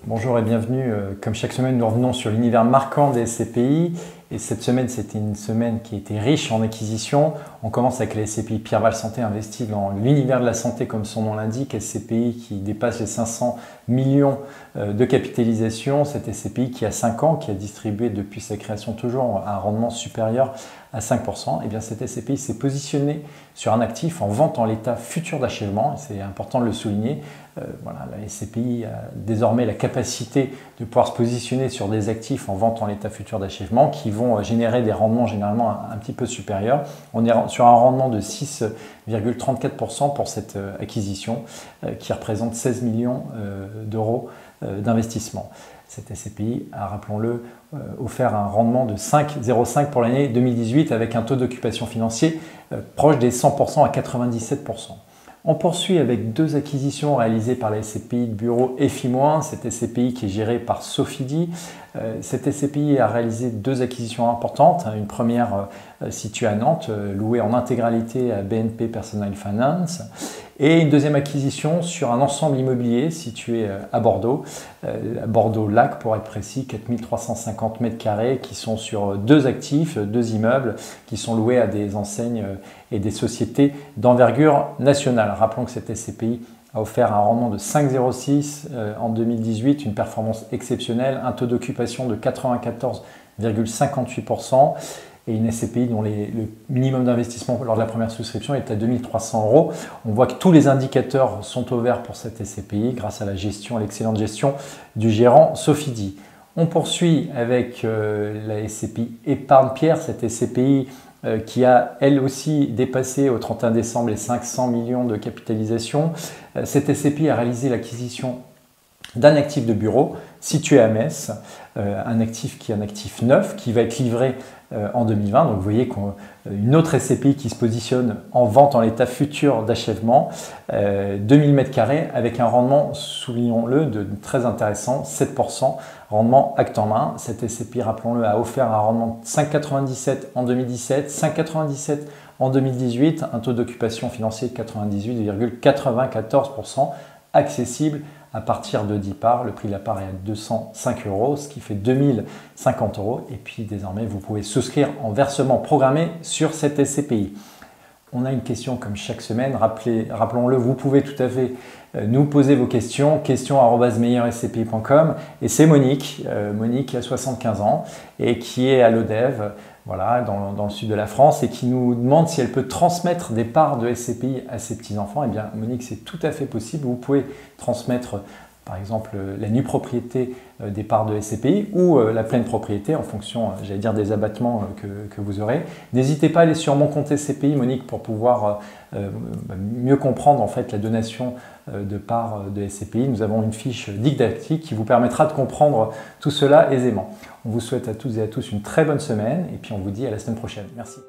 Bonjour et bienvenue. Comme chaque semaine, nous revenons sur l'univers marquant des SCPI. Et cette semaine, c'était une semaine qui était riche en acquisitions. On commence avec la SCPI Pierreval Santé, investie dans l'univers de la santé, comme son nom l'indique. SCPI qui dépasse les 500 millions de capitalisation. Cette SCPI qui a 5 ans, qui a distribué depuis sa création toujours un rendement supérieur à 5%. Et bien cette SCPI s'est positionnée sur un actif en vente en l'état futur d'achèvement. C'est important de le souligner. Voilà, la SCPI a désormais la capacité de pouvoir se positionner sur des actifs en vente en l'état futur d'achèvement qui vont générer des rendements généralement un petit peu supérieurs. On est sur un rendement de 6,34% pour cette acquisition qui représente 16 millions d'euros d'investissement. Cette SCPI a, rappelons-le, offert un rendement de 5,05 pour l'année 2018 avec un taux d'occupation financier proche des 100% à 97%. On poursuit avec deux acquisitions réalisées par la SCPI de bureau EFI-, cette SCPI qui est gérée par Sofidy. Cette SCPI a réalisé deux acquisitions importantes. Une première située à Nantes, louée en intégralité à BNP Personal Finance. Et une deuxième acquisition sur un ensemble immobilier situé à Bordeaux Lac pour être précis, 4350 m², qui sont sur deux actifs, deux immeubles qui sont loués à des enseignes et des sociétés d'envergure nationale. Rappelons que cette SCPI a offert un rendement de 5,06 en 2018, une performance exceptionnelle, un taux d'occupation de 94,58%. Et une SCPI dont le minimum d'investissement lors de la première souscription est à 2300 €. On voit que tous les indicateurs sont au vert pour cette SCPI grâce à la gestion, à l'excellente gestion du gérant Sofidy. On poursuit avec la SCPI Épargne Pierre, cette SCPI qui a elle aussi dépassé au 31 décembre les 500 millions de capitalisation. Cette SCPI a réalisé l'acquisition d'un actif de bureau situé à Metz, un actif qui est un actif neuf qui va être livré en 2020. Donc vous voyez qu'une autre SCPI qui se positionne en vente en l'état futur d'achèvement, 2000 m² avec un rendement, soulignons-le, de très intéressant, 7%, rendement acte en main. Cette SCPI, rappelons-le, a offert un rendement de 5,97 en 2017, 5,97 en 2018, un taux d'occupation financier de 98,94%, accessible à partir de 10 parts. Le prix de la part est à 205 €, ce qui fait 2050 €. Et puis désormais, vous pouvez souscrire en versement programmé sur cette SCPI. On a une question comme chaque semaine. Rappelons-le, vous pouvez tout à fait nous poser vos questions, questions@meilleurscpi.com. Et c'est Monique qui a 75 ans et qui est à l'ODEV, voilà, dans le sud de la France, et qui nous demande si elle peut transmettre des parts de SCPI à ses petits-enfants. Eh bien, Monique, c'est tout à fait possible. Vous pouvez transmettre, par exemple, la nue propriété des parts de SCPI ou la pleine propriété en fonction, j'allais dire, des abattements que vous aurez. N'hésitez pas à aller sur mon compte SCPI, Monique, pour pouvoir mieux comprendre en fait la donation de parts de SCPI. Nous avons une fiche didactique qui vous permettra de comprendre tout cela aisément. On vous souhaite à toutes et à tous une très bonne semaine et puis on vous dit à la semaine prochaine. Merci.